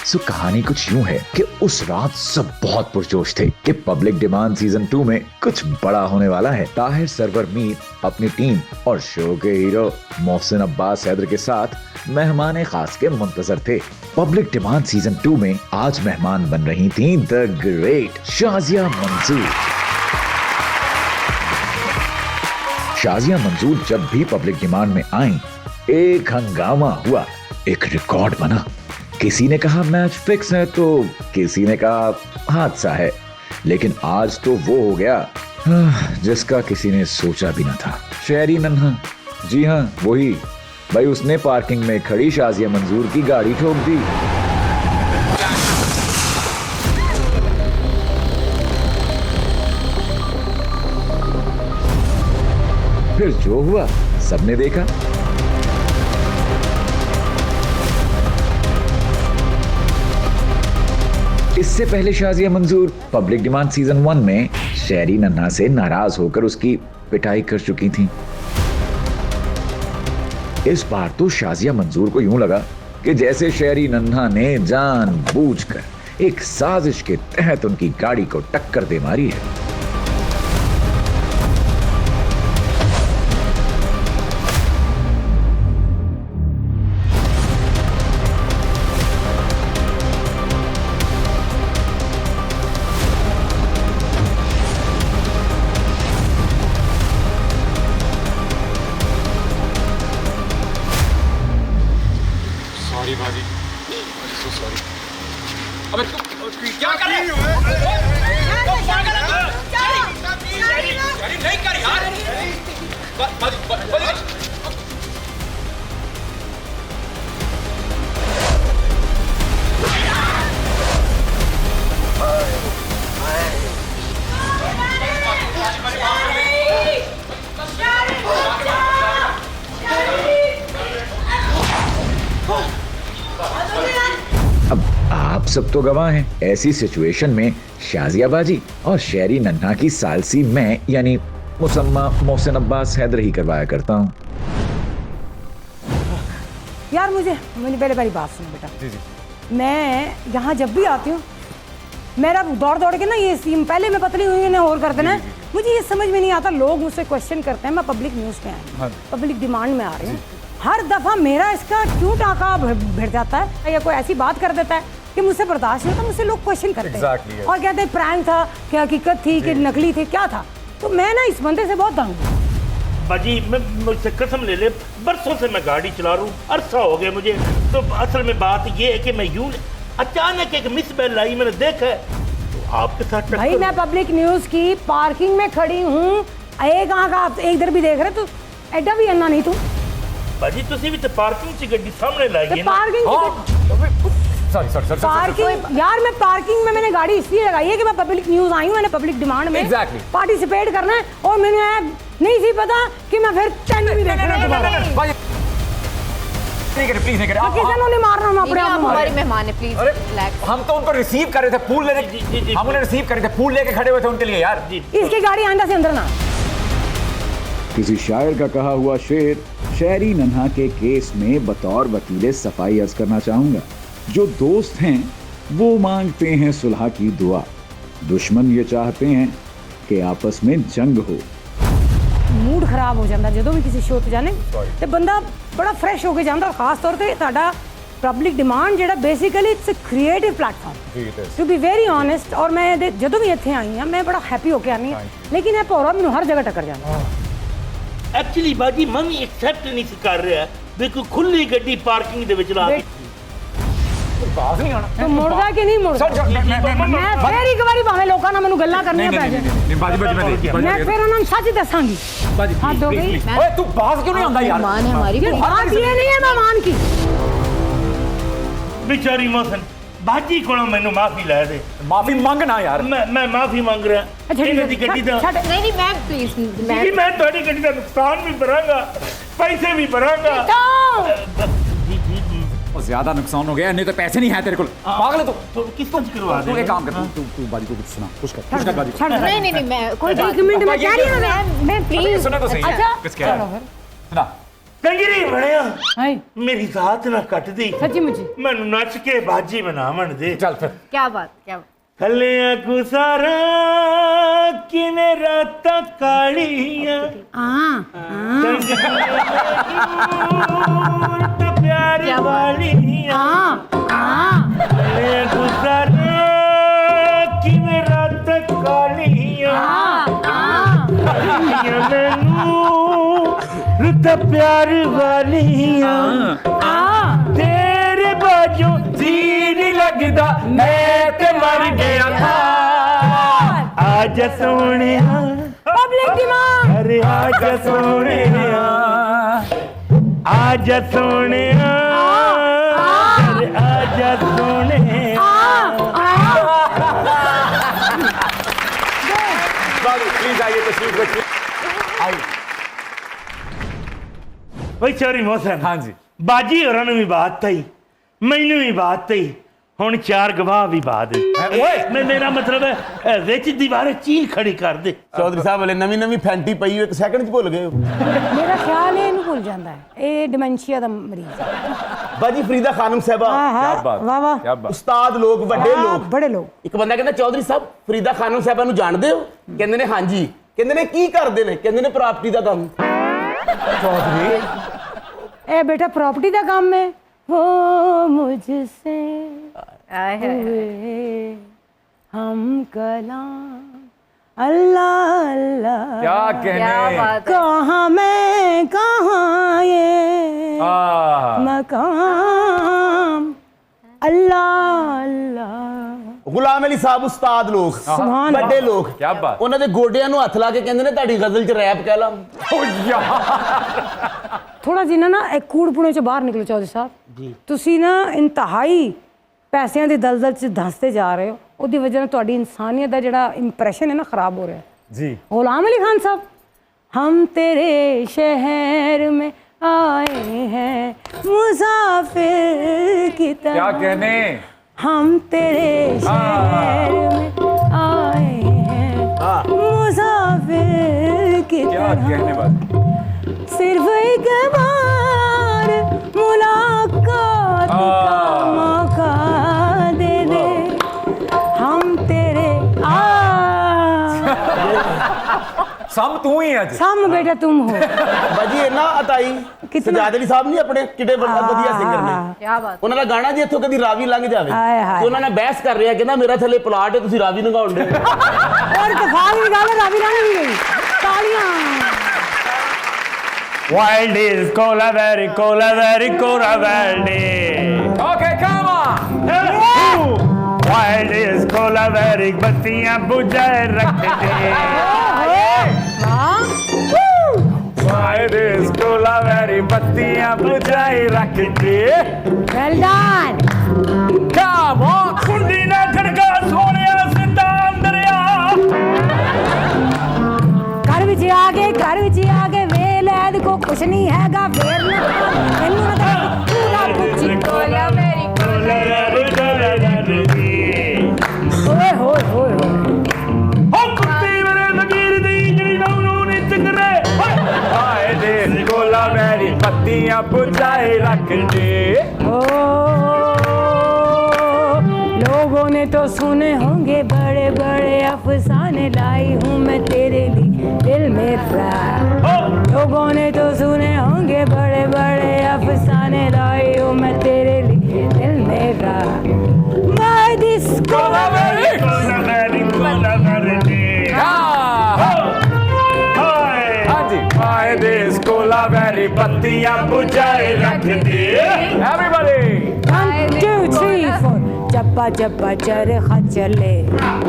सो कहानी कुछ यूं है कि उस रात सब बहुत पुरजोश थे कि पब्लिक डिमांड सीजन 2 में कुछ बड़ा होने वाला है। ताहिर सरवर मीर अपनी टीम और शो के हीरो मोहसिन अब्बास हैदर के साथ मेहमान खास के मुंतजर थे। पब्लिक डिमांड सीजन 2 में आज मेहमान बन रही थी द ग्रेट शाजिया मंसूर। शाजिया मंसूर जब भी पब्लिक डिमांड में आई, एक हंगामा हुआ, एक रिकॉर्ड बना। किसी ने कहा मैच फिक्स है तो किसी ने कहा हादसा है, लेकिन आज तो वो हो गया जिसका किसी ने सोचा भी न था। शहरी नन्हा, जी हाँ वही भाई, उसने पार्किंग में खड़ी शाजिया मंसूर की गाड़ी ठोक दी। फिर जो हुआ सबने देखा। इससे पहले Shazia Mansoor public demand season 1 में शहरी नन्हा से नाराज होकर उसकी पिटाई कर चुकी थी। इस बार तो शाजिया मंसूर को यूं लगा कि जैसे शहरी नन्हा ने जानबूझकर एक साजिश के तहत उनकी गाड़ी को टक्कर दे मारी है। सॉरी भाजी, सो सॉरी। अबे तू क्या कर रहा है? नहीं कर यार। अब आप सब तो गवाह हैं। ऐसी सिचुएशन में शाजिया बाजी और शहरी नन्हा की सालसी मैं यानी मुसम्मा मोहसिन अब्बास हैदर ही करवाया करता हूँ। यार मुझे पहले बात सुनो बेटा। जी जी। मैं यहाँ जब भी आती हूँ मेरा दौड़ दौड़ के ना ये सीम पहले मैं पतली हुई ने और कर देना। मुझे ये समझ में नहीं आता, लोग मुझसे क्वेश्चन करते हैं, मैं पब्लिक न्यूज़ में आई हूँ, पब्लिक डिमांड में आ रही हूँ, हर दफा मेरा इसका क्यों टाका भिड़ जाता है या कोई ऐसी बात कर देता है कि मुझसे बर्दाश्त नहीं होता। मुझसे लोग क्वेश्चन करते हैं और कहते हैं प्रैंक था, क्या हकीकत थी कि नकली थी, क्या था। तो मैं ना इस बंदे से बहुत तंग हूँ। बाजी मैं मुझसे कसम ले ले, बरसों से मैं गाड़ी चला रहा हूँ, अरसा हो गया मुझे। तो असल में बात ये है कि मैं यूं अचानक एक मिस बेल आई, मैंने देखा है तो आपके साथ भाई मैं पब्लिक न्यूज़ की पार्किंग में खड़ी हूँ, एक आँख आप एक इधर भी देख रहे, तो एडा भी अन्ना नहीं तू बाजी। तुसी भी तो पार्किंग से गड्डी सामने लाई है ना। सॉरी पार्किंग यार, मैं पार्किंग में मैंने गाड़ी इसलिए लगाई है कि मैं पब्लिक न्यूज़ आई हूँ, मैंने पब्लिक डिमांड में पार्टिसिपेट करना है और मैंने नहीं थी पता कि मैं फिर चैनल भी देखना है दोबारा। प्लीज नहीं करे। किसी ने मारना हम अपने आप हमारे मेहमान है, प्लीज रिलैक्स। हम तो उनको रिसीव कर रहे थे, फूल लेने। हम उन्हें रिसीव कर रहे थे, फूल लेके खड़े हुए थे उनके लिए यार। इसकी गाड़ी आंदा से अंदर ना। किसी शायर का कहा हुआ शेर शहरी नन्हा के केस में बतौर वकीले सफाई अर्ज करना चाहूंगा। जो दोस्त हैं वो मांगते हैं सुलह की दुआ, दुश्मन ये चाहते हैं कि आपस में जंग हो। मूड खराब हो जाता जो भी किसी शो ते जाने ते बंदा बड़ा फ्रेश होके जाता। खास तौर पे तुहाडा पब्लिक डिमांड जेड़ा basically it's a creative platform to be very honest. और मैं जो भी इत्थे आई हाँ मैं बड़ा हैप्पी होके आनी, लेकिन ये भौरा मैनूं हर जगह टक्कर जाता। एक्चुअली बाजी मैं भी एक्सेप्ट नहीं कर रहा बिल्कुल खुली गड्डी पार्किंग दे विच ला दी। बाज नहीं आना तो मुड़दा कि नहीं मुड़दा? मैं फिर एक बारी भाਵੇਂ लोकां नाल मैनूं गल्लां करनियां पै जाण। मैं फिर उन्हां नूं सच दसांगी। हद हो गई। ओए तू बाज क्यों नहीं आंदा यार? मेहमान है हमारी। बात ये नहीं है मेहमान की। बेचारी मोहसिन बाजी कोलों मैनूं माफी ले दे। माफी मांग ना यार। मैं माफी मांग रहा। इन्हां दी गड्डी दा नहीं मैं प्लीज मैं ਤੁਹਾਡੀ ਗੱਡੀ ਦਾ नुकसान भी भरांगा, पैसे भी भरांगा। जी जी जी और ज्यादा नुकसान हो गया, नहीं तो पैसे नहीं है तेरे को। पागल है तो किस तरह करवा दे। तू एक काम कर, तू बाजी को कुछ सुना, कुछ कर बाजी। नहीं मैं कोई एक मिनट में कह रही हूं मैं प्लीज। सुना तो सही। अच्छा किस कह रहा है? सुना ਕੰਗਰੀ ਬਣਿਆ हाय ਮੇਰੀ ਜ਼ਾਤ ਨਾ ਕੱਟਦੀ सच्ची मुझे ਮੈਨੂੰ ਨੱਚ ਕੇ ਬਾਜੀ ਬਣਾਵਣ ਦੇ ਚੱਲ ਫਿਰ क्या बात क्या बात ਥੱਲਿਆਂ ਗੁਜ਼ਾਰਾ ਕਿਵੇਂ ਰਾਤਾਂ ਕਾਲੀਆਂ ਤਾਂ ਪਿਆਰ ਵਾਲੀਆਂ ਥੱਲਿਆਂ ਗੁਜ਼ਾਰਾ ਕਿਵੇਂ ਰਾਤਾਂ ਕਾਲੀਆਂ ਮੈਨੂੰ ਰੁੱਤ ਪਿਆਰ ਵਾਲੀਆਂ ਤੇਰੇ ਬਾਝੋਂ ਜੀ ਨਹੀਂ ਲੱਗਦਾ ਮੈਂ ਤੇ ਮਰ ਗਿਆ ਆਜ ਸੋਹਣਿਆ पब्लिक डिमांड ਅਰੇ ਆਜ ਸੋਹਣਿਆ ਆਜ ਸੋਹਣਿਆ ਅਰੇ ਆਜ ਸੋਹਣਿਆ बाजी प्लीज आइए तशरीफ रखिए आइए ਓਏ ਚੋਰੀ ਮੋਹਸਨ हाँ जी ਬਾਜੀ ਹੋਰਾਂ ਨੂੰ ਵੀ ਬਾਤ ਤਈ ਮੈਨੂੰ ਵੀ ਬਾਤ ਤਈ ਹੁਣ ਚਾਰ ਗਵਾਹ ਵੀ ਬਾਤ ਓਏ ਮੇਰਾ ਮਤਲਬ ਹੈ ਵਿੱਚ ਦੀਵਾਰੇ ਚੀਲ ਖੜੀ ਕਰ ਦੇ ਚੌਧਰੀ ਸਾਹਿਬ ਵਾਲੇ ਨਵੀਂ ਨਵੀਂ ਫੈਂਟੀ ਪਈ ਹੋਈ 1 ਸੈਕਿੰਡ 'ਚ ਭੁੱਲ ਗਏ ਹੋ। मेरा ख्याल है इन्हू भूल जाता है ये डिमेंशिया दा मरीज है ਬਾਜੀ ਫਰੀਦਾ ਖਾਨਮ ਸਾਹਿਬਾ हाँ बात वाह वाह क्या बात ਉਸਤਾਦ ਲੋਕ ਵੱਡੇ हाँ, ਲੋਕ बड़े लोग ਇੱਕ ਬੰਦਾ ਕਹਿੰਦਾ ਚੌਧਰੀ ਸਾਹਿਬ ਫਰੀਦਾ ਖਾਨਮ ਸਾਹਿਬਾ ਨੂੰ ਜਾਣਦੇ ਹੋ ਕਹਿੰਦੇ ਨੇ ਹਾਂਜੀ ਕਹਿੰਦੇ ਨੇ ਕੀ ਕਰਦੇ ਨੇ ਕਹਿੰਦੇ ਨੇ ਪ੍ਰਾਪਰਟੀ ਦਾ ਕੰਮ ए बेटा प्रॉपर्टी का काम है वो मुझसे आए है हुए हम कलाम अल्लाह अल्लाह क्या क्या कहने बात है कहाँ मैं कहाँ ये मकाम अल्लाह अल्लाह ਗੁਲਾਮ ਅਲੀ ਸਾਹਿਬ ਉਸਤਾਦ ਲੋਕ ਸੁਭਾਨ ਵੱਡੇ ਲੋਕ क्या बात ਉਹਨਾਂ ਦੇ ਗੋਡਿਆਂ ਨੂੰ ਹੱਥ ਲਾ ਕੇ ਕਹਿੰਦੇ ਨੇ ਤੁਹਾਡੀ ਗਜ਼ਲ 'ਚ ਰੈਪ ਕਹਿ ਲਾ ओ यार ਥੋੜਾ ਜਿਹਾ ਨਾ ਇਹ ਕੂੜਪੁਣੇ ਚੋਂ ਬਾਹਰ ਨਿਕਲੋ ਚੌਧਰੀ ਸਾਹਿਬ ਜੀ ਤੁਸੀਂ ਨਾ ਇੰਤਹਾਈ ਪੈਸਿਆਂ ਦੀ ਦਲਦਲ 'ਚ ਧੱਸਦੇ ਜਾ ਰਹੇ ਹੋ ਉਹਦੀ ਵਜ੍ਹਾ ਨਾਲ ਤੁਹਾਡੀ ਇਨਸਾਨੀਅਤ ਦਾ ਜਿਹੜਾ ਇੰਪ੍ਰੈਸ਼ਨ ਹੈ ਨਾ ਖਰਾਬ ਹੋ ਰਿਹਾ ਹੈ जी गुलाम अली खान साहब हम तेरे शहर में आए हैं मुसाफिर की क्या तरह कहने हम तेरे शहर में आए हैं मुसाफिर की क्या तरह कहने बात सिर्फ एक बार मुलाकात का मौका दे दे हम तेरे सम तू ही है सम बेटा तुम हो ਬਾਜੀ ਇਹਨਾਂ ਅਤਾਈ ਕਿਤਨਾ? ਸਜਾਦ ਅਲੀ ਸਾਹਿਬ ਨਹੀਂ ਆਪਣੇ ਕਿੱਡੇ ਵਧੀਆ ਸਿੰਗਰ ਨੇ क्या बात ਉਹਨਾਂ ਦਾ ਗਾਣਾ ਜੀ ਇੱਥੋਂ ਕਦੀ ਰਾਵੀ ਲੰਘ ਜਾਵੇ ਹਾਏ ਹਾਏ। ਤੇ ਉਹਨਾਂ ਨੇ ਬਹਿਸ ਕਰ ਰਿਹਾ ਕਹਿੰਦਾ ਮੇਰਾ ਥੱਲੇ ਪਲਾਟ ਹੈ ਤੁਸੀਂ ਰਾਵੀ ਲੰਘਾਉਣ ਦੇ और इत्तेफाक की गल है रावी रानी भी गई तालियां Wild is cola very world is okay come on Wild is cola very बत्तियां बुझाए रखते Wild is cola very बत्तियां बुझाए रखते वेल डन कम ऑन कुंडी ना खड़का सोनिया सिद्धा अंदर घर विच आ गए वेल ऐद को कुछ नहीं हैगा फेर ना मैनू ना पूरा कुछ कोला मेरी ओए होए होए होए हो कुत्ते मेरे लकीर दी जड़ी नौनू नित करे Wild is cola very पत्तियां बुझाए रखते ओ लोगों ने तो सुने होंगे बड़े बड़े अफसाने लाई हूँ मैं तेरे लिए दिल मेरा लोगों ने तो सुने होंगे बड़े बड़े अफसाने लाई हूँ मैं तेरे लिए दिल मेरा मैं जिसको कोला very हाँ जी Wild is cola very पत्तियां बुझाए रखते Everybody 1 2 3 4 जब्बा जब्बा चरखा चले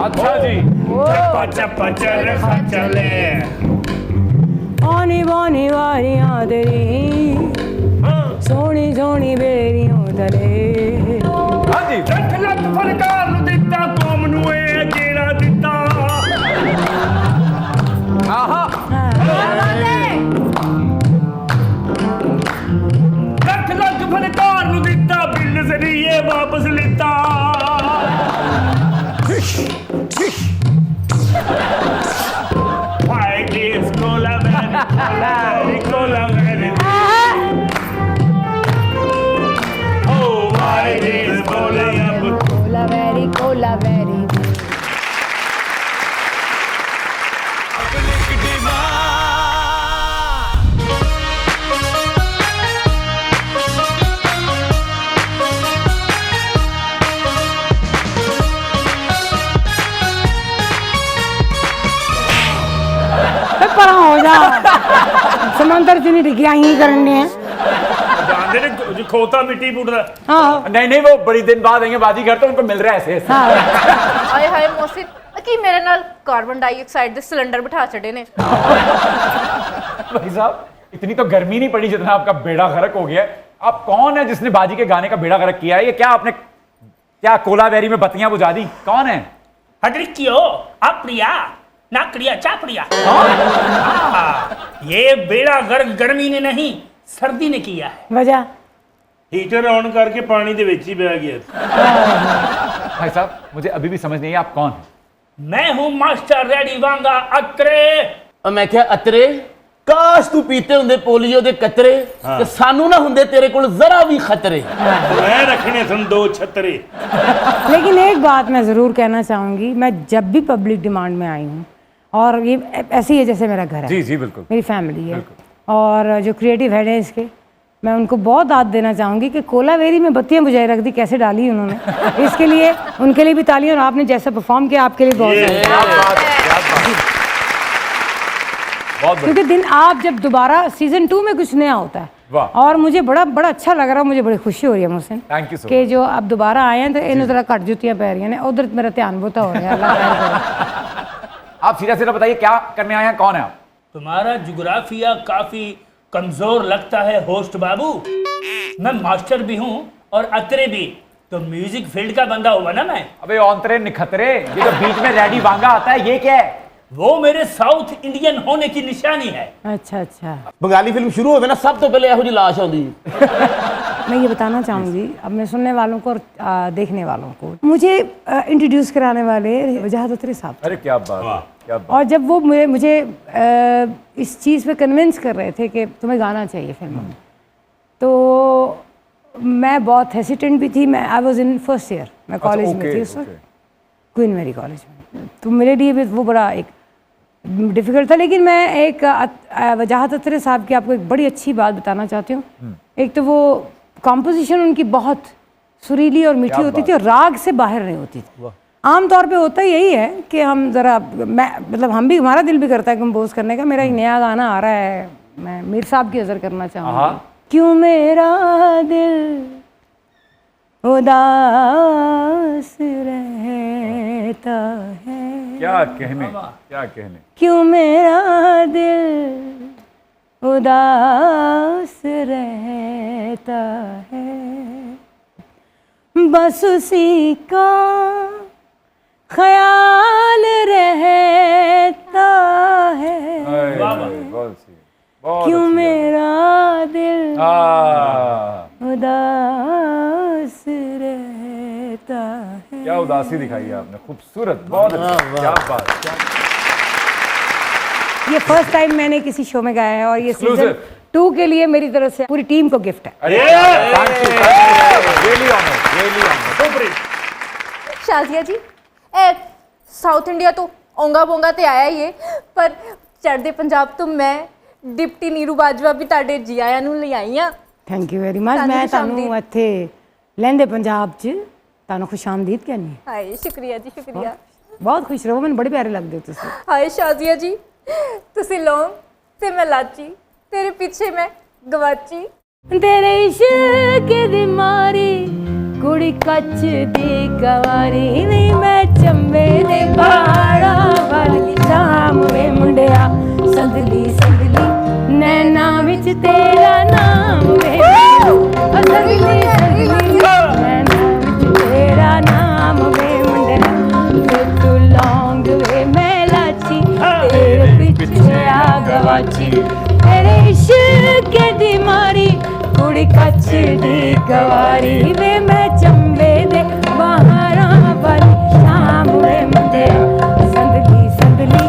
अच्छा जी चप्पा चप्पा चल चले आनी बानी वारियां तेरी सोनी सोनी बेरियों तले हाँ जी ਲੱਖ ਲੱਖ ਫਰਕਾਰ ਨੂੰ ਦਿੱਤਾ ਕੌਮ ਨੂੰ ਇਹ ਜਿਹੜਾ ਦਿੱਤਾ आहा ਲੱਖ ਲੱਖ ਫਰਕਾਰ ਨੂੰ ਦਿੱਤਾ ਬਿੱਲ ਜ਼ਰੀਏ ਵਾਪਸ ਲਿੱਤਾ Why is cola very cola very मंत्र च नहीं टिकिया ही करने हैं जानते ने जो खोता मिट्टी पुटदा हाँ नहीं नहीं, वो बड़ी दिन बाद आएंगे बाजीगर, तो उनको मिल रहा है ऐसे ऐसे। हाँ ਹਾਏ ਹਾਏ ਮੋਹਸਿਨ ਕੀ ਮੇਰੇ ਨਾਲ ਕਾਰਬਨ ਡਾਈਆਕਸਾਈਡ ਦੇ ਸਿਲੰਡਰ ਬਿਠਾ ਛੱਡੇ ਨੇ भाई साहब, इतनी तो गर्मी नहीं पड़ी जितना आपका बेड़ा गर्क हो गया है। आप कौन है जिसने बाजी के गाने का बेड़ा गर्क किया है? ये क्या आपने क्या कोलावेरी में बत्तियां बुझा दी? कौन है? हड्रिकियो अप्रिया नाक्रिया चापड़िया ये बेड़ा गर्क गर्मी ने नहीं सर्दी ने किया है। वजह हीटर ऑन करके पानी दे विच ही बह गया। भाई साहब, मुझे अभी भी समझ नहीं है आप कौन हैं? मैं हूं मास्टर रेडी वांगा अत्रे। और मैं क्या अतरे काश तू पीते होंदे पोलियो दे कतरे ते सानू ना हुंदे तेरे कोल जरा भी खतरे। मैं रखने सन 2 छतरे। लेकिन एक बात मैं ज़रूर कहना चाहूँगी, मैं जब भी पब्लिक डिमांड में आई हूँ, और ये ऐसे ही है जैसे मेरा घर है, जी जी बिल्कुल, मेरी फैमिली है, और जो क्रिएटिव हेड है इसके, मैं उनको बहुत दाद देना चाहूँगी कि कोलावेरी में बत्तियां बुझाई रख दी, कैसे डाली उन्होंने। इसके लिए उनके लिए भी तालियां, और आपने जैसा परफॉर्म किया आपके लिए बहुत क्योंकि दिन आप जब दोबारा सीजन 2 में कुछ नया होता है, और मुझे बड़ा बड़ा अच्छा लग रहा है, मुझे बड़ी खुशी हो रही है मोहसिन थैंक यू सो कि जो अब दोबारा आए हैं तो इन जरा घट जुतियां पै रही हैं, उधर मेरा ध्यान बहुत हो रहा है। अल्लाह खैर करे। आप सीधा सीधा बताइए क्या करने आए हैं, कौन है आप? तुम्हारा जुग्राफिया काफी कमजोर लगता है होस्ट बाबू। मैं मास्टर भी हूँ और अतरे भी, तो म्यूजिक फील्ड का बंदा हुआ ना मैं। अबे औंतरे निखतरे, ये जो बीच में रेडी वांगा आता है ये क्या है? वो मेरे साउथ इंडियन होने की निशानी है। अच्छा अच्छा, बंगाली फिल्म शुरू होवे ना सब तो पहले एहो जी लाश आउंदी। मैं ये बताना चाहूँगी अब मैं सुनने वालों को और देखने वालों को, मुझे इंट्रोड्यूस कराने वाले वजाहत अत्रे साहब। अरे क्या बात, क्या बात। और जब वो मुझे इस चीज़ पे कन्विंस कर रहे थे कि तुम्हें गाना चाहिए फिल्म में, तो मैं बहुत हेसिटेंट भी थी। मैं I was in first year, मैं कॉलेज में थी उस वक्त, क्वीन मैरी कॉलेज में, तो मेरे लिए भी वो बड़ा एक डिफ़िकल्ट था। लेकिन मैं एक वजाहत अत्रे साहब की आपको एक बड़ी अच्छी बात बताना चाहती हूँ। एक तो वो कॉम्पोजिशन उनकी बहुत सुरीली और मीठी होती थी, और राग से बाहर नहीं होती थी। आम तौर पे होता यही है कि हम ज़रा, मैं मतलब हम भी, हमारा दिल भी करता है कंपोज करने का। मेरा एक नया गाना आ रहा है, मैं मीर साहब की नज़र करना चाहूँगी। क्यों मेरा दिल उदास रहता है, क्या कहने, क्या कहने। क्यों मेरा दिल उदास रहता है, बस उसी का ख्याल रहता है, क्यों मेरा दिल उदास रहता है। क्या उदासी दिखाई है आपने, खूबसूरत, बहुत अच्छा, क्या बात, क्या। ये फर्स्ट टाइम मैंने किसी शो में गाया है, और ये सीजन 2 के लिए मेरी तरफ से पूरी टीम को गिफ्ट है। शाजिया जी साउथ इंडिया तो ओंगा बोंगा ते आया ही है, पर चढ़दे पंजाब तो मैं डिप्टी नीरू बाजवा भी ताड़े जी आया नूं ले आई हां। Thank you very much. मैं ਤੁਹਾਨੂੰ ਇੱਥੇ ਲਹਿੰਦੇ ਪੰਜਾਬ 'ਚ ਤੁਹਾਨੂੰ ਖੁਸ਼ਾਮਦੀਦ ਕਹਿੰਦੀ ਹਾਂ। हाय शुक्रिया जी शुक्रिया। ਬਹੁਤ ਖੁਸ਼ ਰਹੋ, ਮੈਨੂੰ ਬੜੇ ਪਿਆਰੇ ਲੱਗਦੇ ਹੋ ਤੁਸੀਂ। हाय शाजिया जी तुसी लौंग ते मैं लाची, तेरे पीछे मैं गवाची। तेरे इश्क दी मारी कुड़ी कच्च दी कवारी, नहीं मैं चंबे दे पहाड़ा वाली शाम वे मुंडिया, संदली संदली नैना विच तेरा नाम वे, संदली संदली नैना विच तेरा नाम वे मुंडिया, तू लौंग वे मैं लाची, तेरे पीछे आ गवाची। तेरे इश्क दी मारी कुड़ी कच्च दी कवारी, वे मैं चंबे दे बहारा वाली शाम वे मुंडिया, संदली संदली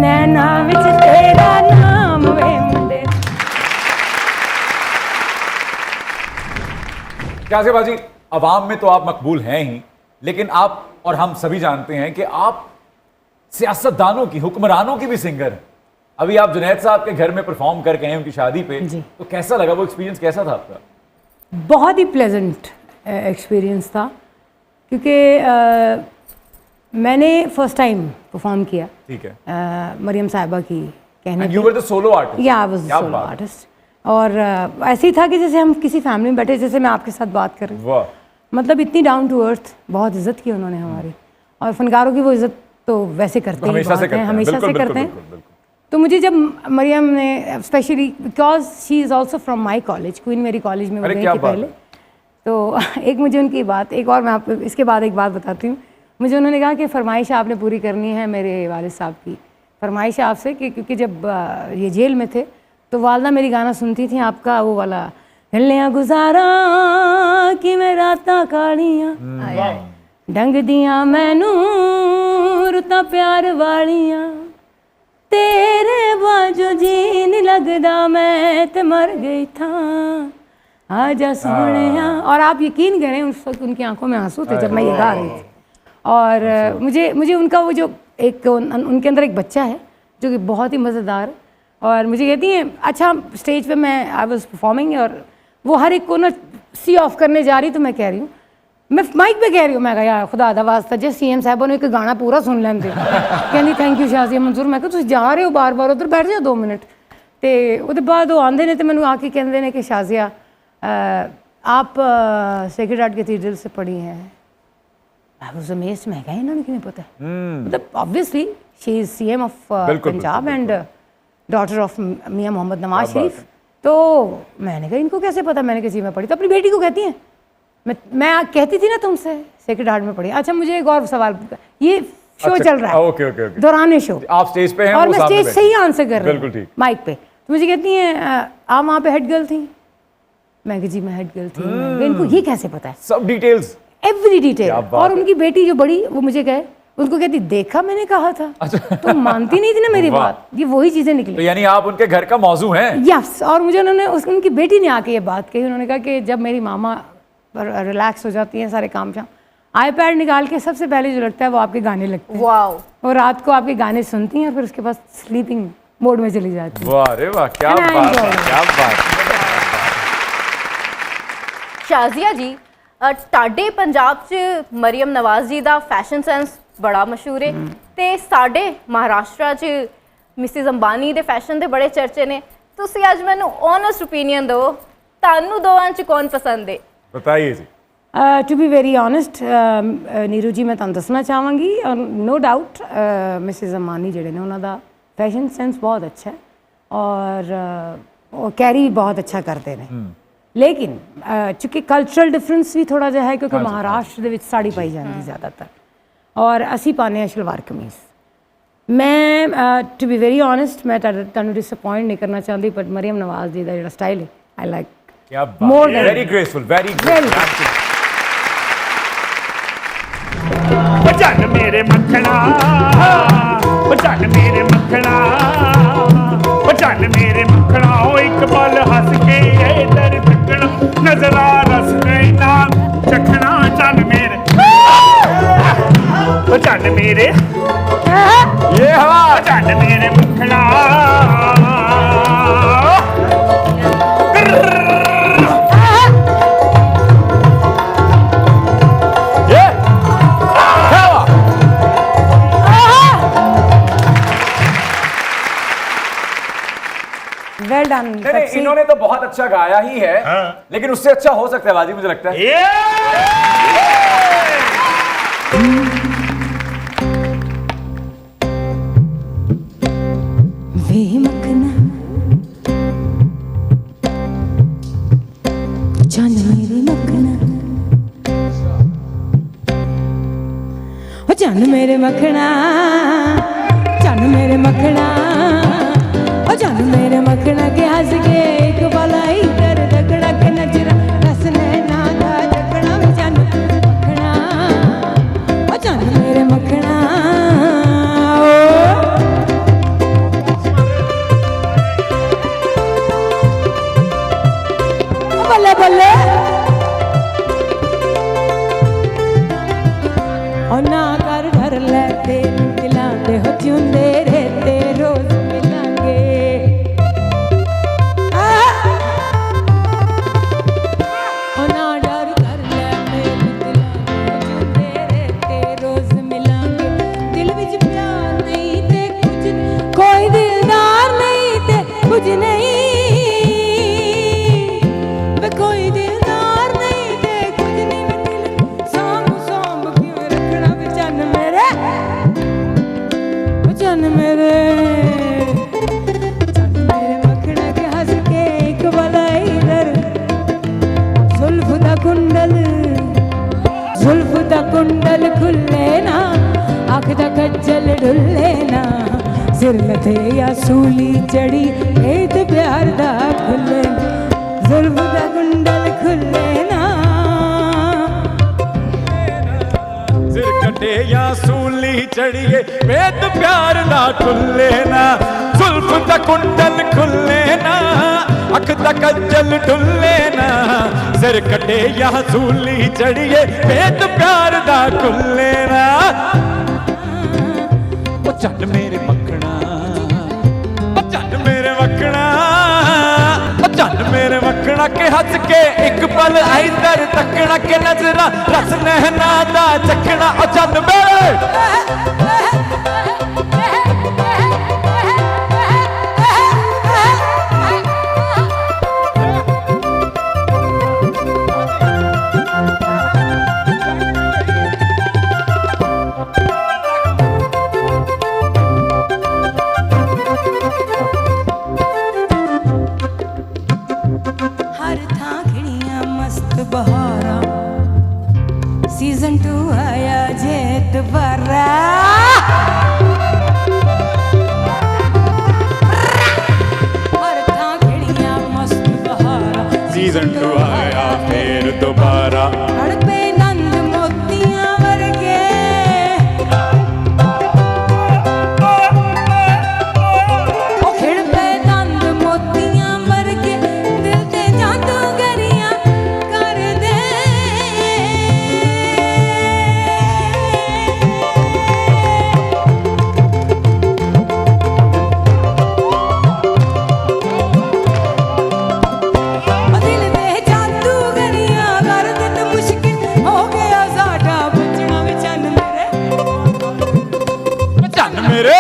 नैना विच तेरा नाम वे मुंडिया। क्या से बाजी, अवाम में तो आप मकबूल हैं ही, लेकिन आप और हम सभी जानते हैं कि आप सियासतदानों की, हुक्मरानों की भी सिंगर हैं। अभी आप जुनैद साहब के घर में परफॉर्म करके हैं उनकी शादी पे, तो कैसा लगा वो एक्सपीरियंस, कैसा था आपका? बहुत ही प्लेजेंट एक्सपीरियंस था, क्योंकि मैंने फर्स्ट टाइम परफॉर्म किया, ठीक है, मरियम साहिबा की कहने You were the solo artist. या आई वाज सोलो आर्टिस्ट। और ऐसे ही था कि जैसे हम किसी फैमिली में बैठे, जैसे मैं आपके साथ बात कर रही हूँ, वाह, मतलब इतनी डाउन टू अर्थ, बहुत इज्जत की उन्होंने हमारी। और फनकारों की वो इज्जत तो वैसे करते ही हमेशा बहुत से करते हैं, हैं, हमेशा बिल्कुल, से करते बिल्कुल, हैं। बिल्कुल। तो मुझे जब मरियम ने specially because she is also from my college, queen मेरी कॉलेज में वो अरे गई क्या थी बात पहले, तो एक मुझे उनकी बात, एक और मैं आपको इसके बाद एक बात बताती हूँ। मुझे उन्होंने कहा कि फरमाइश आपने पूरी करनी है मेरे वालिद साहब की, फरमाइश आपसे कि क्योंकि जब ये जेल में थे तो वालदा मेरी गाना सुनती थी आपका वो वाला, हिलने गुजारा कि मैं रातां कालियां डंग दियां मैनू रुतां प्यार वालियां, तेरे बाजो जी नहीं लगदा मैं ते मर गई था, आजा सोहणिया। और आप यकीन करें उस वक्त उनकी आंखों में आंसू थे जब मैं ये गा रही थी। और मुझे उनका वो जो एक उनके अंदर एक बच्चा है जो कि बहुत ही मज़ेदार है। और मुझे कहती हैं, अच्छा स्टेज पे मैं आई वाज परफॉर्मिंग और वो हर एक को ना सी ऑफ करने जा रही, तो मैं कह रही हूँ, मैं माइक पे कह रही हूँ, मैं कहा यार खुदा दा वास्ता जे सीएम साहब ने एक गाना पूरा सुन लेंदे। कहती थैंक यू शाजिया मंजूर। मैं कहा तुम जा रहे हो बार बार उधर बैठ जाओ 2 मिनट। तो उसके बाद वो आंदे ने तो मैंने आके कहते हैं कि शाजिया आप सेक्रेड हार्ट कैथीड्रल से पढ़ी हैं। आई वाज अमेज्ड, मैं कहा इन्होंने किमें पता है, मतलब obviously she is CM of Punjab and daughter of Mian Mohammad Nawaz Sharif. तो मैंने कहा इनको कैसे पता, मैंने किसी में पढ़ी, तो अपनी बेटी को कहती हैं। मैं कहती थी ना तुमसे सेक्रेड हार्ट में पढ़ी। अच्छा मुझे एक और सवाल, ये शो चल रहा है, ओके दौरान शो आप स्टेज पे हैं और वो मैं सामने स्टेज से ही आंसर कर रही बिल्कुल हूँ ठीक। माइक पे। तो मुझे कहती हैं आप वहाँ पे हेड गर्ल थी। मैं कहा जी मैं हेड गर्ल थी। मैंने कहा, इनको ये कैसे पता है, सब डिटेल्स, एवरी डिटेल। क्या बात और है। उनकी बेटी जो बड़ी, वो मुझे कहे, उनको कहती देखा मैंने कहा था, तो मानती नहीं थी ना मेरी वाह। बात। ये वही चीजें तो निकली। यानी आप उनके घर का मौजू हैं। यस। और मुझे उन्होंने उनकी बेटी ने आके ये बात कही, उन्होंने कहा कि जब मेरी मामा रिलैक्स हो जाती हैं सारे काम शाम, आईपैड निकाल के सबसे पहले जो लगता है वो आपके गाने लगते हैं। वाओ। और रात को आपके गाने सुनती हैं और फिर उसके बाद स्लीपिंग मोड में चली जाती हैं। वाह रे वाह, क्या And I बात enjoy है, it. क्या बात है। शाजिया जी ਤੁਹਾਡੇ ਪੰਜਾਬ 'ਚ ਮਰੀਮ ਨਵਾਜ਼ ਜੀ ਦਾ ਫੈਸ਼ਨ ਸੈਂਸ ਬੜਾ ਮਸ਼ਹੂਰ ਹੈ ਤੇ ਸਾਡੇ ਮਹਾਰਾਸ਼ਟਰ 'ਚ ਮਿਸਿਸ ਅੰਬਾਨੀ ਦੇ ਫੈਸ਼ਨ ਦੇ ਬੜੇ ਚਰਚੇ ਨੇ। ਤੁਸੀਂ ਅੱਜ ਮੈਨੂੰ ਓਨੈਸਟ ਓਪੀਨੀਅਨ ਦਿਓ, ਤੁਹਾਨੂੰ ਦੋਵਾਂ 'ਚ ਕੌਣ ਪਸੰਦ ਹੈ? बताइए जी। To be very honest Neeru ji, मैं ਤੁਹਾਨੂੰ ਦੱਸਣਾ ਚਾਹਾਂਗੀ और नो डाउट मिसिज अंबानी ਜਿਹੜੇ ਨੇ ਉਹਨਾਂ ਦਾ फैशन सेंस बहुत अच्छा है और वो कैरी बहुत अच्छा करते हैं। लेकिन चूँकि कल्चरल डिफरेंस भी थोड़ा जिहा है क्योंकि महाराष्ट्र ਦੇ ਵਿੱਚ ਸਾੜੀ ਪਾਈ ਜਾਂਦੀ ਜ਼ਿਆਦਾਤਰ और ਅਸੀਂ ਪਾਉਂਦੇ ਹਾਂ ਸ਼ਲਵਾਰ ਕਮੀਜ਼। मैं टू बी वेरी ऑनेस्ट मैं ਤੁਹਾਨੂੰ डिसअपॉइंट नहीं करना चाहती, पर मरियम नवाज जी ਦਾ ਜਿਹੜਾ स्टाइल है आई लाइक क्या More बात, than- very graceful, very Very graceful. भजन मेरे मखना, भजन मेरे मखना, भजन मेरे मखना, ओ एक पल हंस के इधर तकना, नजरा रस ना चखना, चल मेरे भजन मेरे, ये हवा भजन मेरे मखना। ये क्या हुआ? Well done. नहीं, इन्होंने तो बहुत अच्छा गाया ही है, लेकिन उससे अच्छा हो सकता है बाजी, मुझे लगता है। वे मखना जान मेरे मखना, ओ जान मेरे मखना, जान मेरे मखना, ओ जान मेरे मखना के हंस के एक बाला इधर दगड़ा के नजरा रस नैना दा जकड़ा में जान मखना, ओ जान मेरे मखना। बल्ले बल्ले ओ ना कर डर लेते दिलाते हो चुंदे रहते रोज मिलांगे। ओ ना डर कर लेते दिलाते हो चुंदे रहते रोज मिलांगे। दिल विच प्यार नहीं ते कुछ कोई दिलदार नहीं। जुल्फ दा कुंडल खुले ना, अख दा कज्जल डुले ना, सिर लथे या सूली चढ़ी भेद प्यार दा खुले, जुल्फ दा कुंडल खुले ना, सिर कटे या सूली चढ़िए वेद प्यार ना खुले ना, जुल्फ दा कुंडल खुले ना, अख दा कज्जल ढुले ना, सिर कटे या सूली चढ़िए वेद प्यार ना खुले ना। ओ चल मेरे मखना, ओ चल मेरे मखना, ओ चल मेरे मखना के हंस के एक पल आई दर तकना के नजरा रस नहना दा चखना। ओ चल मेरे हर था खिड़ियां मस्त बहारा, सीजन 2 आया जे दोबारा, हर था खिड़ियां मस्त बहारा, सीजन 2 आया फिर दोबारा। पे नंद मोतियां वर्गे, ओ खिड़ पे नंद मोतियां वर्गे, दिल ते जादूगरियां कर दे। दिल दे जादूगरियां कर दे ते मुश्किल हो गया साडा बचना विचन मेरे, चल मेरे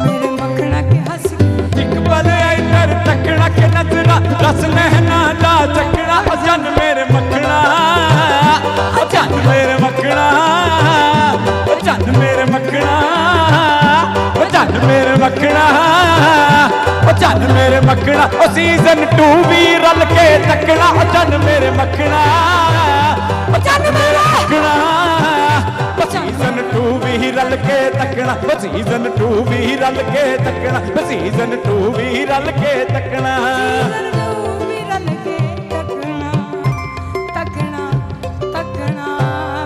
मेरे मखना के हंस एक पल इधर तकना के नजरा रस नहना दा चखना। ओ चल मेरे मखना, ओ चल मेरे मखना, ओ चल मेरे मखना, ओ चल मेरे मखना, ओ चल मेरे मखना। ओ सीजन 2 भी रल के तकना। ओ चल मेरे मखना, ओ चल मेरे मखना, ओ सीजन 2 भी रल के तकना। ओ सीजन 2 भी रल के तकना। ओ सीजन 2 भी रल के तकना। तकना तकना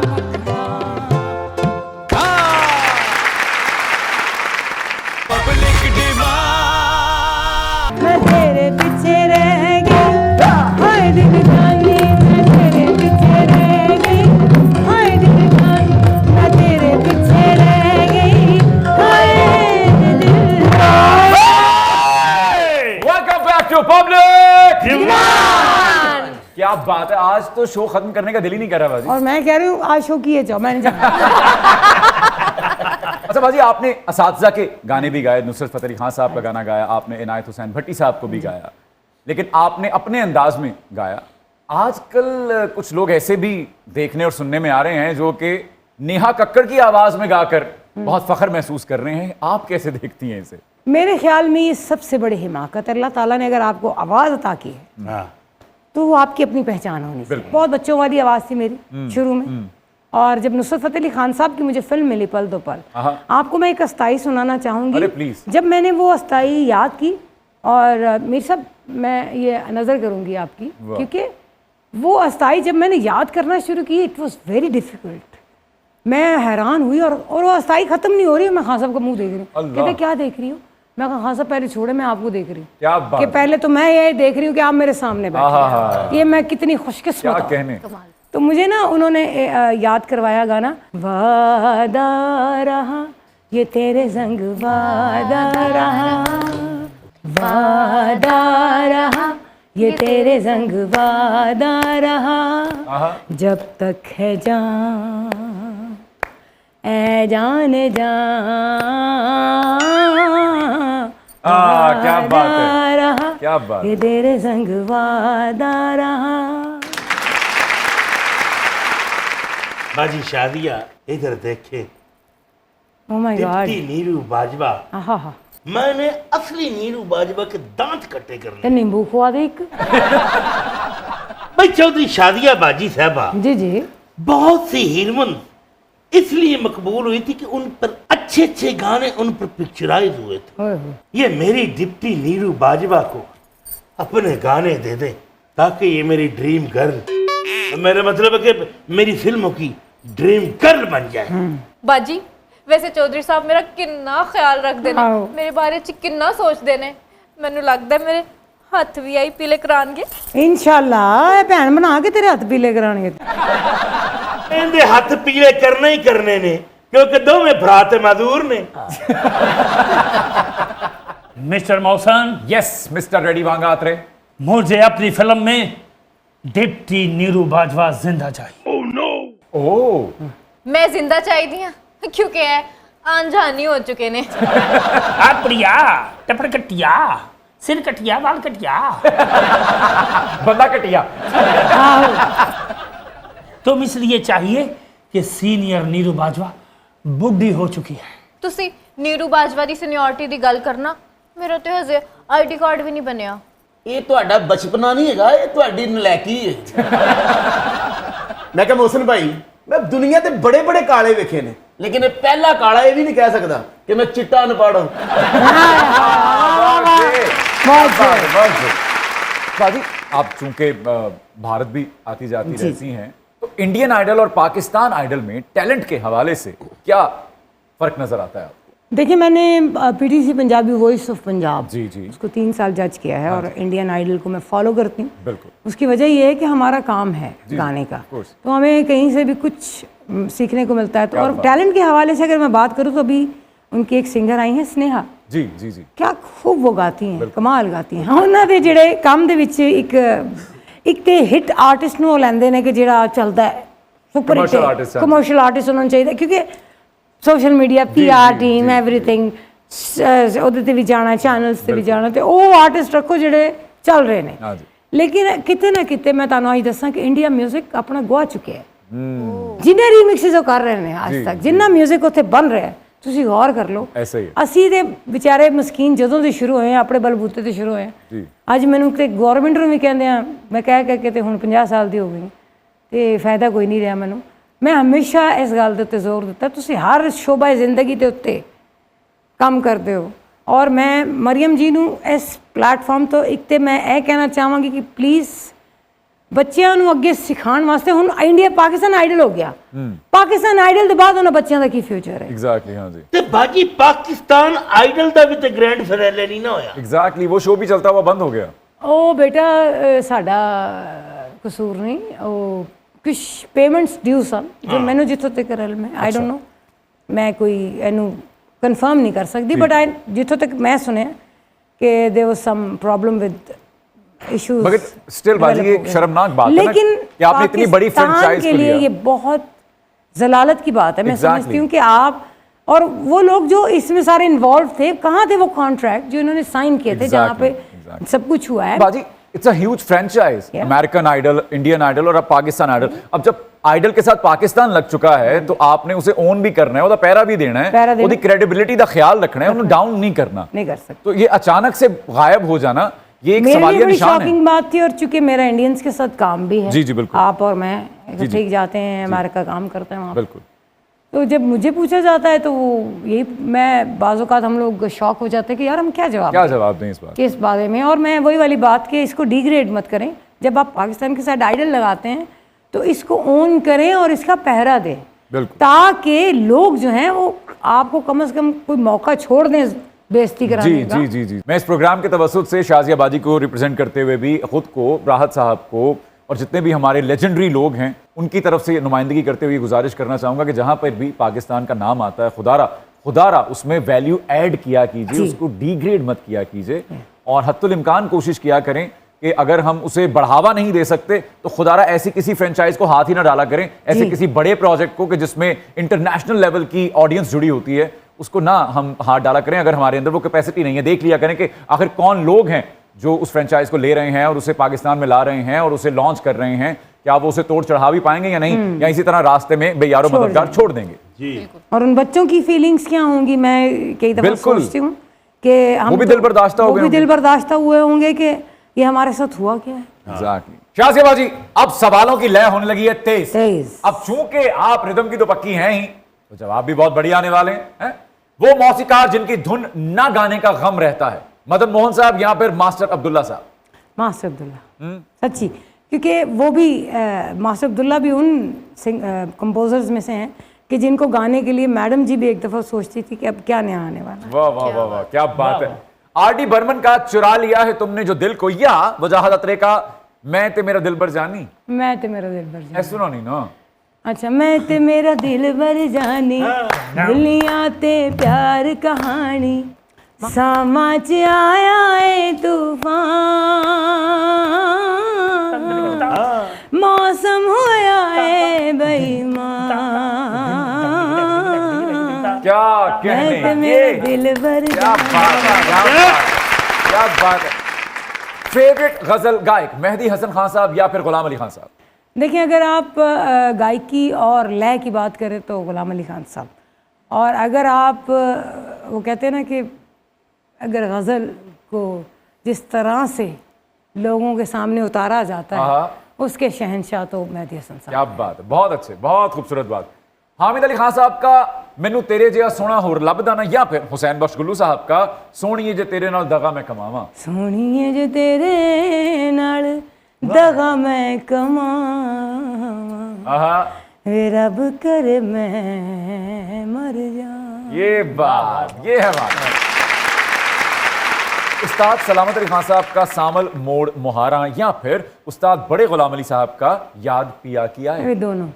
मखना। Public demand. मैं तेरे पीछे रह गई, हाय दिल जानी, मैं तेरे पीछे रह गई, हाय दिल जानी, मैं तेरे पीछे रह गई, हाय दिल जानी। Welcome back to public demand. क्या बात है, आज तो शो खत्म करने का दिल ही नहीं कर रहा बाजी। और मैं कह रही हूँ आज शो किए जाओ, मैंने जब अच्छा बाजी, आपने असातिज़ा के गाने भी गाए, नुसरत फतेह अली खान साहब का गाना गाया आपने, इनायत हुसैन भट्टी साहब को भी गाया, लेकिन आपने अपने अंदाज में गाया। आजकल कुछ लोग ऐसे भी देखने और सुनने में आ रहे हैं जो कि नेहा कक्कड़ की आवाज में गाकर बहुत फख्र महसूस कर रहे हैं। आप कैसे देखती हैं इसे? मेरे ख्याल में ये सबसे बड़ी हिमाकत अल्लाह ताला ने अगर आपको आवाज़ अता की है तो वो आपकी अपनी पहचान होनी चाहिए। बहुत बच्चों वाली आवाज़ थी मेरी शुरू में, और जब नुसरत फतेह अली खान साहब की मुझे फिल्म मिली पल दो पल, आपको मैं एक अस्ताई सुनाना चाहूँगी। अरे प्लीज। जब मैंने वो अस्ताई याद की, और मीर साहब मैं ये नज़र करूँगी आपकी, क्योंकि वो अस्ताई जब मैंने याद करना शुरू की इट वॉज वेरी डिफिकल्ट। मैं हैरान हुई, और वो अस्ताई ख़त्म नहीं हो रही है। मैं खान साहब का मुँह देख रही हूँ, कहते क्या देख रही हूँ? मैं कहा खान साहब पहले छोड़े, मैं आपको देख रही हूँ। क्या बात कि पहले तो मैं ये देख रही हूँ कि आप मेरे सामने बैठे, ये मैं कितनी खुशकिस्मत हूँ। कहने तो मुझे ना उन्होंने याद करवाया गाना, वादा रहा ये तेरे संग, वादा रहा, वादा रहा ये तेरे संग, वादा रहा जब तक है जान ऐ जाने जान। क्या बात है, रहा क्या बात। ये तेरे संग वादा रहा। बाजी शादिया इधर देखे, oh my God, deputy Neeru Bajwa. आहा हा, मैंने असली नीरू बाजवा के दांत कट्टे कर ते लिए। नींबू खुआ दे एक। भाई चौधरी शादिया बाजी साहबा जी जी। बहुत सी हीरोइन इसलिए मकबूल हुई थी कि उन पर अच्छे अच्छे गाने उन पर पिक्चराइज हुए थे। ओए होए। ये मेरी डिप्टी नीरू बाजवा को अपने गाने दे दे ताकि ये मेरी ड्रीम गर्ल, मेरा मतलब है कि मेरी फिल्मों की ड्रीम गर्ल बन जाए। बाजी वैसे चौधरी साहब मेरा किन्ना ख्याल रखते ने, आहो। मेरे बारे च किन्ना सोचते ने। मैनू लगदा है मेरे हत्थ भी आई पीले करानगे। इंशाल्लाह भैन बना के तेरे हत्थ पीले कराने। इनके हथ पीले करने ही करने ने क्योंकि दोवें भरा ते मजदूर ने। मिस्टर मौसन, यस मिस्टर रेडी वांगा आत्रे। मुझे अपनी फिल्म में डिप्टी नीरू बाजवा जिंदा चाहिए। ओह मैं जिंदा चाहिए हाँ क्योंकि है अनजानी हो चुके ने। प्रिया टपर कटिया, सिर कटिया, बाल कटिया। बंदा कटिया। तुम इसलिए चाहिए कि सीनियर नीरू बाजवा बुढ़ी हो चुकी है। ਤੁਸੀਂ ਨੀਰੂ ਬਾਜਵਾ ਦੀ ਸੀਨੀਅਰਿਟੀ ਦੀ ਗੱਲ ਕਰਨਾ, ਮੇਰਾ ਤੇ ਹਜੇ ਆਈਡੀ ਕਾਰਡ ਵੀ ਨਹੀਂ ਬਣਿਆ। ਇਹ ਤੁਹਾਡਾ ਬਚਪਨਾ ਨਹੀਂ ਹੈਗਾ, ਇਹ ਤੁਹਾਡੀ ਨਲਾਇਕੀ ਹੈ। ਮੈਂ ਕਿਹਾ ਮੋਹਸਨ ਭਾਈ, ਮੈਂ ਦੁਨੀਆ ਦੇ ਬੜੇ ਬੜੇ ਕਾਲੇ ਵੇਖੇ ਨੇ, ਲੇਕਿਨ ਇਹ ਪਹਿਲਾ ਕਾਲਾ ਇਹ ਵੀ ਨਹੀਂ ਕਹਿ ਸਕਦਾ ਕਿ ਮੈਂ ਚਿੱਟਾ ਅਨਪੜ੍ਹ ਹਾਂ। बाजी आप चूंकि भारत भी आती जाती रहती हैं, तो इंडियन आइडल और पाकिस्तान आइडल में टैलेंट के हवाले से क्या फर्क नजर आता है आपको? देखिए मैंने PTC Punjabi voice of Punjab जी जी उसको 3 साल जज किया है और इंडियन आइडल को मैं फॉलो करती हूँ। बिल्कुल। उसकी वजह ये है कि हमारा काम है गाने का, तो हमें कहीं से भी कुछ सीखने को मिलता है। तो और टैलेंट के हवाले से अगर मैं बात करूँ तो अभी उनकी एक सिंगर आई हैं स्नेहा जी जी जी, क्या खूब वो गाती हैं, कमाल गाती हैं। हाँ उन्होंने ਦੇ ਜਿਹੜੇ ਕੰਮ ਦੇ ਵਿੱਚ ਇੱਕ ਤੇ ਹਿੱਟ ਆਰਟਿਸਟ ਨੂੰ ਉਹ ਲੈਂਦੇ ਨੇ ਕਿ ਜਿਹੜਾ ਚੱਲਦਾ ਹੈ ਸੁਪਰ ਹਿੱਟ ਕਮਰਸ਼ੀਅਲ ਆਰਟਿਸਟ ਉਹਨਾਂ ਨੂੰ ਚਾਹੀਦਾ, ਕਿਉਂਕਿ social media PR team everything ਉਹਦੇ ਤੇ ਵੀ ਜਾਣਾ, ਚੈਨਲਸ ਤੇ ਵੀ ਜਾਣਾ, ਤੇ ਉਹ ਆਰਟਿਸਟ ਰੱਖੋ ਜਿਹੜੇ ਚੱਲ ਰਹੇ ਨੇ। ਲੇਕਿਨ ਕਿਤੇ ਨਾ ਕਿਤੇ ਮੈਂ ਤੁਹਾਨੂੰ ਅੱਜ ਦੱਸਾਂ ਕਿ ਇੰਡੀਆ ਮਿਊਜ਼ਿਕ ਆਪਣਾ ਗਵਾ ਚੁੱਕਿਆ ਹੈ। ਜਿੰਨੇ ਰੀਮਿਕਸਿਸ ਉਹ ਕਰ ਰਹੇ ਨੇ ਅੱਜ ਤੱਕ, ਜਿੰਨਾ ਮਿਊਜ਼ਿਕ ਉੱਥੇ ਬਣ ਰਿਹਾ ਹੈ, ਤੁਸੀਂ ਗੌਰ ਕਰ ਲਓ। ਅਸੀਂ ਤੇ ਵਿਚਾਰੇ ਮਸਕੀਨ ਜਦੋਂ ਦੇ ਸ਼ੁਰੂ ਹੋਏ ਆਪਣੇ ਬਲਬੂਤੇ ਤੇ ਸ਼ੁਰੂ ਹੋਏ, ਅੱਜ ਮੈਨੂੰ ਤੇ ਗਵਰਨਮੈਂਟ ਨੂੰ ਵੀ ਕਹਿੰਦੇ ਆ, ਮੈਂ ਕਹਿ ਕੇ ਤੇ ਹੁਣ 50 ਸਾਲ ਦੀ ਹੋ ਗਈ ਤੇ ਫਾਇਦਾ ਕੋਈ ਨਹੀਂ ਰਿਹਾ ਮੈਨੂੰ। ਮੈਂ ਹਮੇਸ਼ਾ ਇਸ ਗੱਲ ਦੇ ਉੱਤੇ ਜ਼ੋਰ ਦਿੱਤਾ, ਤੁਸੀਂ ਹਰ ਸ਼ੋਭਾ ਜ਼ਿੰਦਗੀ ਦੇ ਉੱਤੇ ਕੰਮ ਕਰਦੇ ਹੋ। ਔਰ ਮੈਂ ਮਰੀਮ ਜੀ ਨੂੰ ਇਸ ਪਲੇਟਫਾਰਮ ਤੋਂ ਇੱਕ ਤੇ ਮੈਂ ਇਹ ਕਹਿਣਾ ਚਾਹਾਂਗੀ ਕਿ ਪਲੀਜ਼ ਬੱਚਿਆਂ ਨੂੰ ਅੱਗੇ ਸਿਖਾਉਣ ਵਾਸਤੇ, ਹੁਣ ਇੰਡੀਆ ਪਾਕਿਸਤਾਨ ਆਈਡਲ ਹੋ ਗਿਆ, ਪਾਕਿਸਤਾਨ ਆਈਡਲ ਦੇ ਬਾਅਦ ਉਹਨਾਂ ਬੱਚਿਆਂ ਦਾ ਕੀ ਫਿਊਚਰ ਹੈ। एग्जैक्टली हाँ जी। ਤੇ ਬਾਜੀ ਪਾਕਿਸਤਾਨ ਆਈਡਲ ਦਾ ਵੀ ਤੇ ਗ੍ਰੈਂਡ ਫਿਨਾਲੇ ਨਹੀਂ ਨਾ ਹੋਇਆ। एग्जैक्टली वो शो भी चलता हुआ बंद हो गया। ਉਹ ਬੇਟਾ ਸਾਡਾ ਕਸੂਰ ਨਹੀਂ, ਉਹ ਕੁਝ ਪੇਮੈਂਟਸ ਡਿਊ ਸਨ ਜੋ ਮੈਨੂੰ ਜਿੱਥੋਂ ਤੱਕ ਰਲ ਮੈਂ ਆਈ ਡੋਨਟ ਨੋ, ਮੈਂ ਕੋਈ ਇਹਨੂੰ ਕਨਫਰਮ ਨਹੀਂ ਕਰ ਸਕਦੀ, ਬਟ ਆਈ ਜਿੱਥੋਂ ਤੱਕ ਮੈਂ ਸੁਣਿਆ ਕਿ there was some problem with issues. मगर स्टिल बाजी ये शर्मनाक बात है लेकिन कि आपने इतनी बड़ी फ्रेंचाइज के लिए ये बहुत जलालत की बात है। मैं समझती हूँ कि आप और वो लोग जो इसमें सारे इन्वॉल्व थे, कहाँ थे वो कॉन्ट्रैक्ट जो इन्होंने साइन किए थे, जहाँ पे सब कुछ हुआ है। बाजी it's a huge franchise, American Idol, Indian Idol और अब पाकिस्तान आइडल। अब जब आइडल के साथ पाकिस्तान लग चुका है तो आपने उसे ओन भी करना है, ਉਹਦਾ पैरा भी देना है, ਉਹਦੀ क्रेडिबिलिटी का ख्याल रखना है, ਉਹਨੂੰ डाउन नहीं करना, नहीं कर सकते। तो ये अचानक से गायब हो जाना, ये एक सवालिया निशान है। शॉकिंग बात थी, और चूंकि मेरा इंडियंस के साथ काम भी है, जी जी बिल्कुल, आप और मैं ठीक जाते हैं, अमेरिका काम करते हैं वहाँ बिल्कुल। तो जब मुझे पूछा जाता है तो वो यही, मैं बाज़-औक़ात हम लोग शॉक हो जाते हैं कि यार हम क्या जवाब दें इस बारे में। और मैं वही वाली बात कि इसको डिग्रेड मत करें, जब आप पाकिस्तान के साथ आइडल लगाते हैं तो इसको ओन करें और इसका पहरा दें, ताकि लोग जो हैं वो आपको कम से कम कोई मौका छोड़ दें बेइज्जती कराने का। जी जी जी। मैं इस प्रोग्राम के तवस्सुत से शाज़िया बाजी को रिप्रेजेंट करते हुए भी खुद को, राहत साहब को और जितने भी हमारे लेजेंडरी लोग हैं उनकी तरफ से नुमाइंदगी करते हुए गुजारिश करना चाहूँगा कि जहाँ पर भी पाकिस्तान का नाम आता है, खुदारा उसमें वैल्यू ऐड किया कीजिए, उसको डिग्रेड मत किया कीजिए, और हत्तुल इम्कान कोशिश किया करें कि अगर हम उसे बढ़ावा नहीं दे सकते तो खुदारा ऐसी किसी फ्रेंचाइज को हाथ ही ना डाला करें, ऐसे किसी बड़े प्रोजेक्ट को कि जिसमें इंटरनेशनल लेवल की ऑडियंस जुड़ी होती है, उसको ना हम हाथ डाला करें अगर हमारे अंदर वो कैपेसिटी नहीं है। देख लिया करें कि आखिर कौन लोग हैं जो उस फ्रेंचाइज को ले रहे हैं और उसे पाकिस्तान में ला रहे हैं और उसे लॉन्च कर रहे हैं, क्या वो उसे तोड़ चढ़ा भी पाएंगे या नहीं, या इसी तरह रास्ते में बेयारो मददगार छोड़ देंगे जी। और उन बच्चों की फीलिंग्स क्या होंगी, मैं कई दफा सोचती हूँ कि हम वो भी दिल बर्दाश्ता हुए होंगे कि ये हमारे साथ हुआ क्या है। एग्जैक्टली। शाज़िया बाजी, अब सवालों की लय होने लगी है तेज। तेज। अब चूंकि आप रिदम की तो पक्की हैं ही, तो जवाब भी बहुत बढ़िया आने वाले हैं। वो मौसीकार जिनकी धुन ना गाने का गम रहता है, मदन मोहन साहब या फिर मास्टर अब्दुल्ला साहब? मास्टर अब्दुल्ला, सच्ची, क्योंकि वो भी मास्टर अब्दुल्ला भी उन कंपोजर्स में से हैं कि जिनको गाने के लिए मैडम जी भी एक दफ़ा सोचती थी कि अब क्या नया आने वाला है। वाह वाह वाह वाह, क्या बात है। आर.डी. बर्मन का चुरा लिया है तुमने जो दिल को, या वजाहत अत्रे का मैं ते मेरा दिल भर जानी? मैं ते मेरा दिल भर जानी। सुनो नहीं ना। अच्छा, मैं ते मेरा दिल भर जानी, दुनिया ते प्यार कहानी, समाज आया है तूफान, मौसम होया है बेईमान, क्या कहने, मैं मेरा दिल भर क्या बात है, क्या बात है। फेवरेट गजल गायक मेहदी हसन खान साहब या फिर गुलाम अली खान साहब? देखिए, अगर आप गायकी और लय की बात करें तो गुलाम अली खान साहब, और अगर आप वो कहते हैं ना कि अगर गज़ल को जिस तरह से लोगों के सामने उतारा जाता है, उसके शहंशाह तो मेहदी हसन साहब। क्या बात है, बहुत अच्छे, बहुत खूबसूरत बात। हामिद अली खान साहब का मैनू तेरे जिहा सोना होर लभदा ना, या फिर हुसैन बख्श गुल्लू साहब का सोहणीए जे तेरे नाल दगा मैं कमावा? सोहणीए जे तेरे नाल दगा मैं कमावा, वे रब करे मैं मर जाऊं। ये बात, ये है बात। उस्ताद सलामत अली खान साहब का सामल मोड़ मुहारा या फिर उस्ताद बड़े गुलाम अली साहब का याद पिया किया है? वे दोनों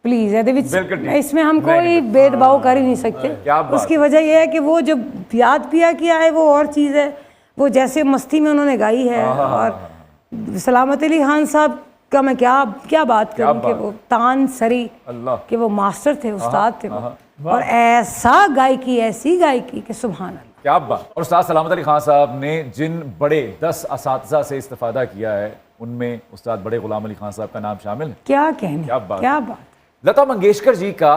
प्लीज है, बिल्कुल। इसमें हम कोई भेदभाव कर ही नहीं सकते। उसकी वजह यह है कि वो जो याद पिया किया है वो और चीज़ है, वो जैसे मस्ती में उन्होंने गाई है। और सलामत अली खान साहब का मैं क्या बात करूं कि वो तान सरी कि वो मास्टर थे, उस्ताद थे वो, और ऐसा गायकी, ऐसी गायकी कि सुभान अल्लाह। क्या बात। और उस्ताद सलामत अली खान साहब ने जिन बड़े 10 असातिज़ा से इस्तिफादा किया है, उनमें उस्ताद बड़े गुलाम अली खान साहब का नाम शामिल है। क्या कहने, क्या बात। लता मंगेशकर जी का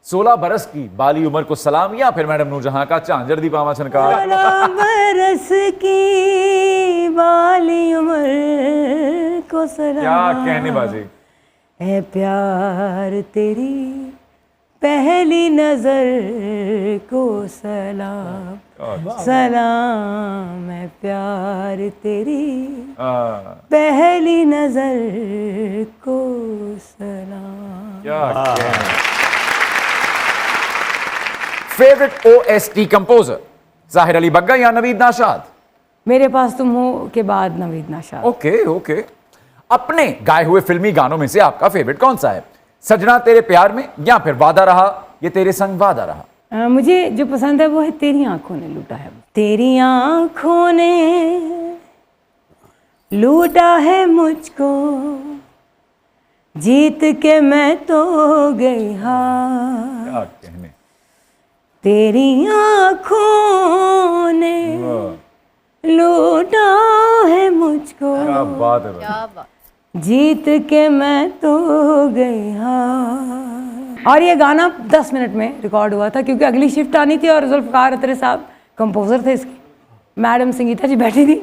16 बरस की बाली उम्र को सलाम, या फिर मैडम नूरजहां का झांझर दी पावा छनकार? 16 बरस की बाली उम्र को सलाम। क्या कहने बाजी। है प्यार तेरी पहली नजर को सलाम, सलाम है प्यार तेरी पहली नजर को सलाम। क्या फेवरेट OST कंपोजर जाहिर अली बग्गा या नवीद नाशाद? मेरे पास तुम हो के बाद नवीद नाशाद। ओके। अपने गाए हुए फिल्मी गानों में से आपका फेवरेट कौन सा है? सजना तेरे प्यार में, या फिर वादा रहा, ये तेरे संग वादा रहा? मुझे जो पसंद है वो है तेरी आंखों ने लूटा है। तेरी आंखों ने लूटा है मुझको, जीत के मैं तो गई हार। क्या कहने। तेरी आंखों ने लूटा है मुझको, क्या बात है। क्या बात। जीत के मैं तो गई हार। और ये गाना 10 मिनट में रिकॉर्ड हुआ था, क्योंकि अगली शिफ्ट आनी थी और जुल्फ़िकार अत्रे साहब कंपोजर थे इसके, मैडम संगीता जी बैठी थी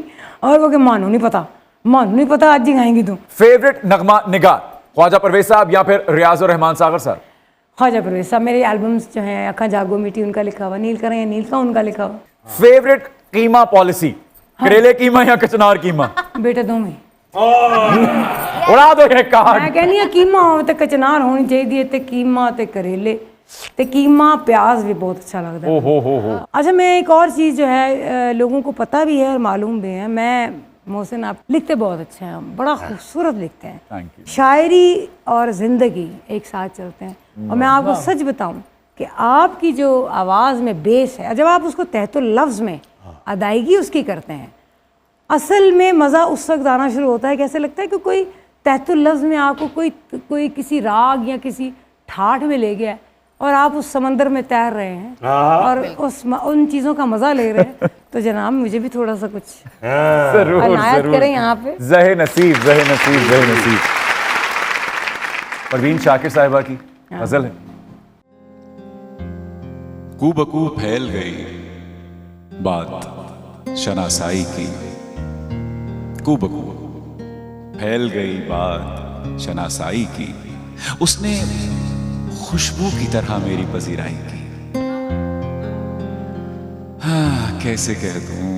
और वो कि मानो नहीं पता आज ही गाएंगी तुम। फेवरेट नगमा निगार ख्वाजा परवेज साहब या फिर रियाजुर रहमान सागर साहब? ख्वाजा परवेज साहब। मेरे एल्बम्स जो हैं अखा जागो मिट्टी उनका लिखा हुआ, नील करें नील का उनका लिखा हुआ। फेवरेट कीमा पॉलिसी, करेले कीमा या कचनार कीमा? बेटे दो में उड़ा दो ये कार्ड। मैं कहनी है कीमा हो तो कचनार होनी चाहिए, ते कीमा ते करेले ते कीमा प्याज भी बहुत अच्छा लगता है। हो। अच्छा, मैं एक और चीज़ जो है लोगों को पता भी है और मालूम भी है, मैं मोहसिन आप लिखते बहुत अच्छे हैं, बड़ा खूबसूरत लिखते हैं। Thank you. शायरी और ज़िंदगी एक साथ चलते हैं। और मैं आपको सच बताऊं कि आपकी जो आवाज़ में बेस है, जब आप उसको तहतुल लफ्ज़ में अदायगी उसकी करते हैं, असल में मज़ा उस वक्त आना शुरू होता है। कैसे लगता है कि कोई तहतुल लफ्ज़ में आपको कोई किसी राग या किसी ठाठ में ले गया और आप उस समंदर में तैर रहे हैं और उन चीज़ों का मज़ा ले रहे हैं। तो जनाब मुझे भी थोड़ा सा कुछ अनायत करें यहाँ पे। ज़हे नसीब। परवीन शाकिर साहिबा की गजल है। कूबकू फैल गई बात शनासाई की, कूबकू फैल गई बात शनासाई की, उसने खुशबू की तरह मेरी पजीराई की। हाँ, कैसे कह दूं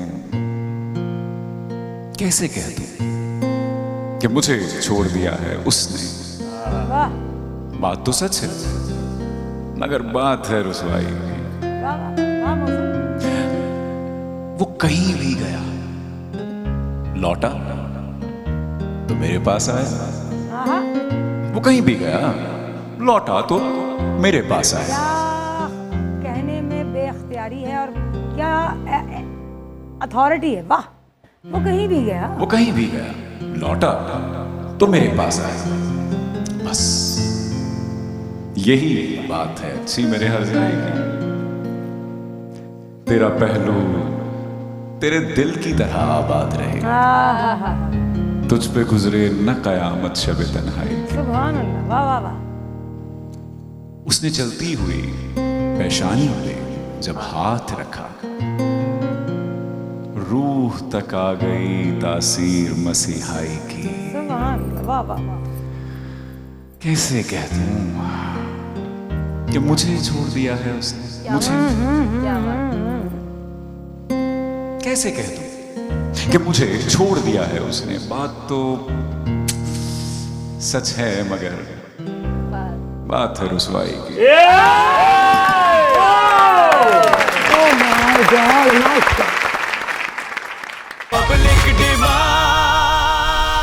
कि मुझे छोड़ दिया है उसने। वाह बात तो सच है, मगर बात है रुसवाई की। वाह वाह मौसम। वो कहीं भी गया, लौटा तो मेरे पास आया। हाँ, वो कहीं भी गया, लौटा तो मेरे पास आया। क्या कहने में बेख्तियारी है और क्या अथॉरिटी है। वाह, वो कहीं भी गया, वो कहीं भी गया, लौटा तो मेरे पास आया। बस यही बात है अच्छी मेरे हर जाए की। तेरा पहलू तेरे दिल की तरह आबाद रहे, तुझ पे गुजरे न कयामत शब तन्हाई की। सुभान अल्लाह, वाह वाह वाह। उसने चलती हुई पेशानी पे जब हाथ रखा, रूह तक आ गई तासीर मसीहाई की। सुभान अल्लाह, वाह वाह वाह। कैसे कह दूं कि मुझे छोड़ दिया है उसने, मुझे क्या बात। कैसे कह दूं कि मुझे छोड़ दिया है उसने। बात तो सच है, मगर बात है रुसवाई की। Oh my God, nice.